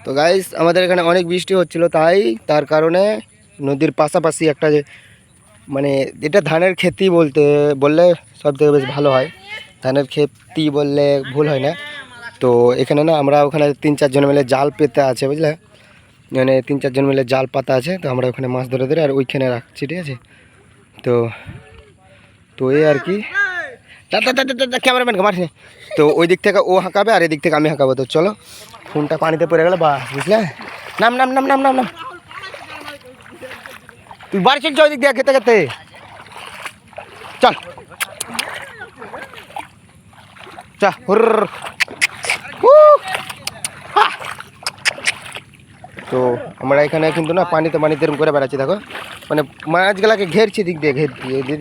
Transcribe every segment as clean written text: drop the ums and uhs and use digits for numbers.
তো গাইস আমাদের এখানে অনেক বৃষ্টি হচ্ছিল, তার কারণে নদীর পাশাপাশি একটা যে মানে এটা ধানের খেতি বললে সব থেকে বেশ ভালো হয়। ধানের খেতি বললে ভুল হয় না। তো এখানে না আমরা ওখানে 3-4 জন মিলে জাল পেতে আছে, বুঝলে, মানে 3-4 জন মিলে জাল পাতা আছে। তো আমরা ওখানে মাছ ধরে আর ওইখানে রাখছি, ঠিক আছে। তো তো এই আর কি, ক্যামেরাম্যানকে মারছে। তো ওই দিক থেকে ও হাঁকাবে আর এদিক থেকে আমি হাঁকাবো। তো চলো, ফোনটা পানিতে পড়ে গেল, বাস, বুঝলে। নাম নাম নাম নাম নাম নাম তুই বাড়ি চলছ ওই দিক দিয়ে খেতে খেতে, চল তো আমরা এখানে কিন্তু না পানিতে এরকম করে বেড়াচ্ছি, দেখো, মানে মাছগুলাকে ঘেরছি দিক দিয়ে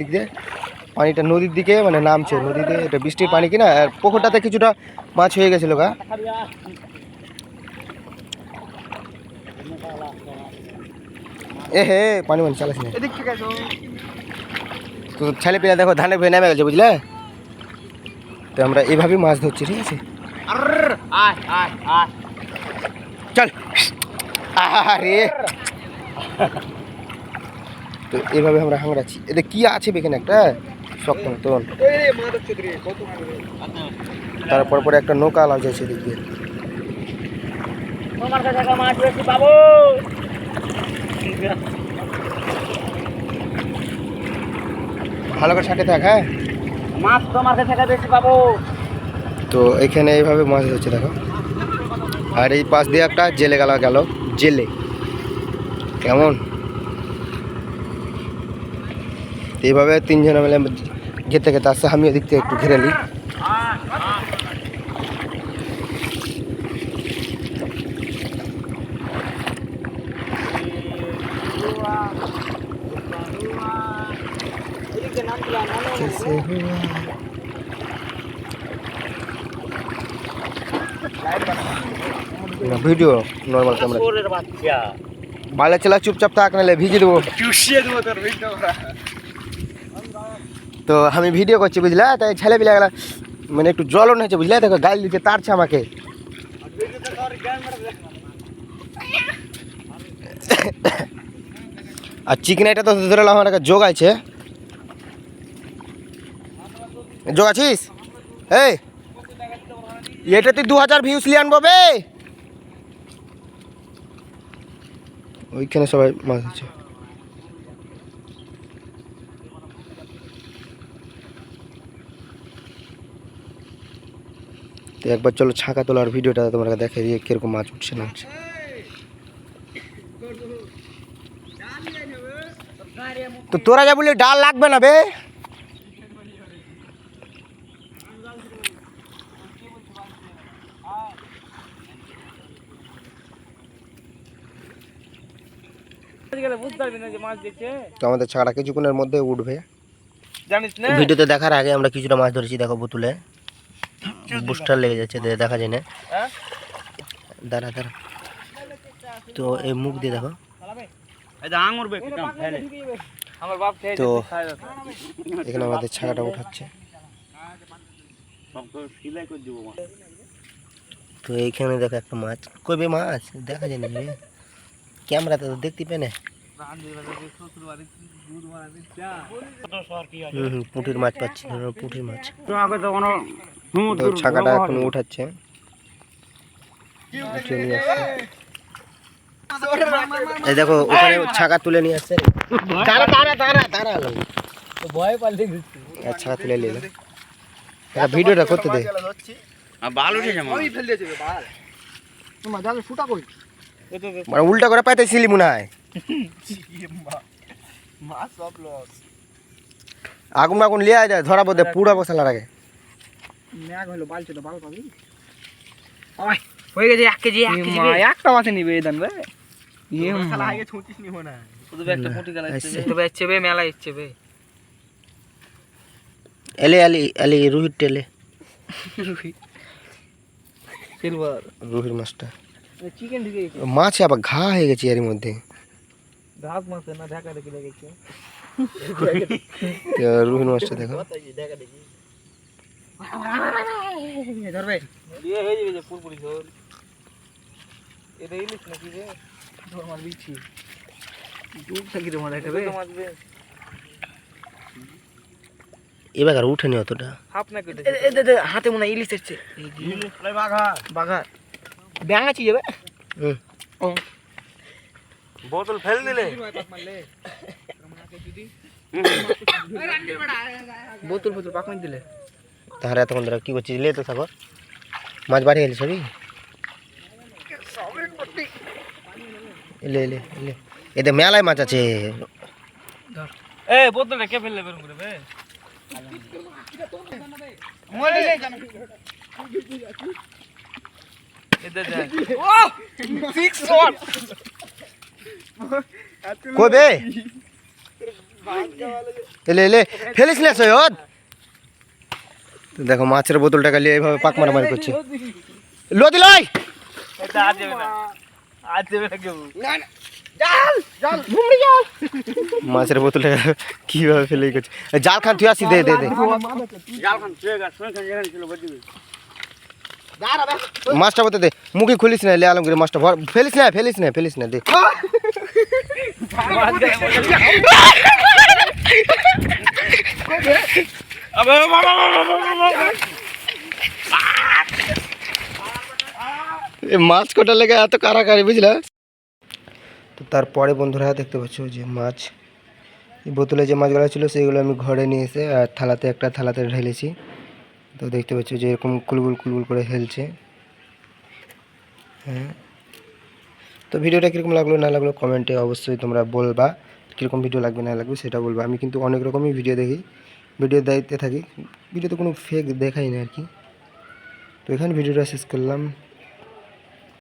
দিক দিয়ে পানিটা নদীর দিকে মানে নামছে নদীতে। এটা বৃষ্টির পানি কিনা, আর পুকুরটাতে কিছুটা মাছ হয়ে গেছিলো গা। হে পানি মানে চালাস না। তো ছেলে পেলে দেখো ধানের ভয়ে নেমে গেছে, বুঝলে। তো আমরা এইভাবেই মাছ ধরছি, ঠিক আছে। চল, আরে তো এইভাবে আমরা হাঁকড়াচ্ছি। এটা কি আছে এখানে একটা শক্ত মতন, তারপর পরে একটা নৌকা লাগছে সেদিক দিয়ে। ভালো করে সাথে থাক, হ্যাঁ, মাছ তোমার কাছে বেশি পাবো। তো এখানে এইভাবে মাছ ধরছে, দেখো। আর এই পাশ দিয়ে একটা জেলে গেল জেলে, কেমন এইভাবে 3 জন মিলে ঘেরতে খেতে আসছে। আমি ওদিক থেকে একটু ঘিরে নিই। ভিডিও নর্মাল ক্যামেরা বালে চলা, চুপচাপ থাক, নাহলে ভিজে দেবো। তো আমি ভিডিও করছি, বুঝলা, তাই ছেলে পিলে গেলা মানে একটু জ্বলন হয়েছে, বুঝলে, দেখো গাইল দিতে তারছে আমাকে। আর চিকেন এটা তো ধরে আমার একটা যোগ আছে। যোগ আছিস? এই এটা তুই 2000 ভিউস লিয়ে আনবো বে। ওইখানে সবাই মাছ আছে। তো একবার চলো ছাকা তোলার ভিডিওটা তোমরা দেখে দিয়ে কিরকম মাছ উঠছে না উঠছে। তো তোরা যা বললি ডাল লাগবে না বে। তো আমাদের ছাড়া কিছুক্ষণের মধ্যে উঠবে, জানিস না। ভিডিওতে দেখার আগে আমরা কিছুটা মাছ ধরেছি, দেখো বোতলে বুস্টার লেগে যাচ্ছে, দেখা যায় না। দাঁড়া দাঁড়া, তো এই মুখ দিয়ে দেখো। তো এখানে আমাদের ছাড়াটা উঠাচ্ছে। তো এইখানে দেখো একটা মাছ, কবে মাছ দেখা যায় না, ক্যামেরাতে তো দেখতে পেনে। পুঁটির মাছ পাচ্ছি, পুঁটির মাছ। ছাকাটা এখন উঠাচ্ছে। এই দেখো ওখানে ছাকা তুলে নিয়ে আসছে, ছাকা তুলে নিয়ে ভিডিওটা করতে দে। মানে উল্টা করে পাইতেছিলি মনে হয়। আগুন আগুন লিয়ে যায় ধরা বোধে পুরা বসালার আগে। হয়ে গেছে 1 কেজি একটা মাছ নিবে এই দান ভাই। শালা আগে ছুটিস নিব না, শুধু একটা পুঁটি গালা ইচ্ছে বে মেলা ইচ্ছে বে। এলে আলি রুহির টেলে সিলভার রুহির মাছটা চিকেন ঢুকে গেছে, মাছ আবার ঘা হয়ে গেছে এর মধ্যে। ঢাক মাছ না ঢাকা দেখি লেগেছে। তো রুহির মাছটা দেখো, ঢাকা দেখি ধরবে দিয়ে হয়ে যাবে যে পুরপুরি ঝোল। এটা ইলিশ নাকি রে? তোর মাছ বিছি ডুব থাকি রে মাছ খাবে এবার আর উঠেনি অতটা। হাফ না কেটে হাতে মনে হয় ইলিশ এসছে ইলিশ বাঘা বাঘা ব্যাঙ আছে যাবে বোতল ফেল দিলে বোতল বোতল পাকনি দিলে তাহলে এতক্ষণ ধরে কি করছিস? লে তো সাগর মাছ বাড়ি গেলি সবই। এলে এলে এলে এতে মেলায় মাছ আছে। এ বোতলটা কে ফেললে বের করে বে কই বে এলে এলে ফেলিস না সৈয়দ। তো দেখো মাছের বোতলটা নিয়ে এইভাবে পাক মারামারি করছে। লো দিলাই মাছের বোতলটা কিভাবে ফেলে করছে। জাল খান তুই আসি দে দে দে মাছটা বলতে দে মুখে খুলিস না লে আলমগীর মাছটা ফেলিস না ফেলিস না ফেলিস না দে মাছ কটা লেগে এত কারাকারি বুঝলা। তো তারপরে বন্ধুরা দেখতে পাচ্ছ যে মাছ এই বোতলে যে মাছগুলো ছিল সেগুলো আমি ঘরে নিয়ে এসে আর থালাতে একটা থালাতে ঢেলেছি। তো দেখতে পাচ্ছ যে এরকম কুলবুল কুলবুল করে হেলছে। হ্যাঁ তো ভিডিওটা কীরকম লাগলো না লাগলো কমেন্টে অবশ্যই তোমরা বলবা, কীরকম ভিডিও লাগবে না লাগবে সেটা বলবা। আমি কিন্তু অনেক রকমই ভিডিও দেখি, ভিডিওর দায়িত্বে থাকি, ভিডিওতে কোনো ফেক দেখাই না আর কি। তো এখানে ভিডিওটা শেষ করলাম।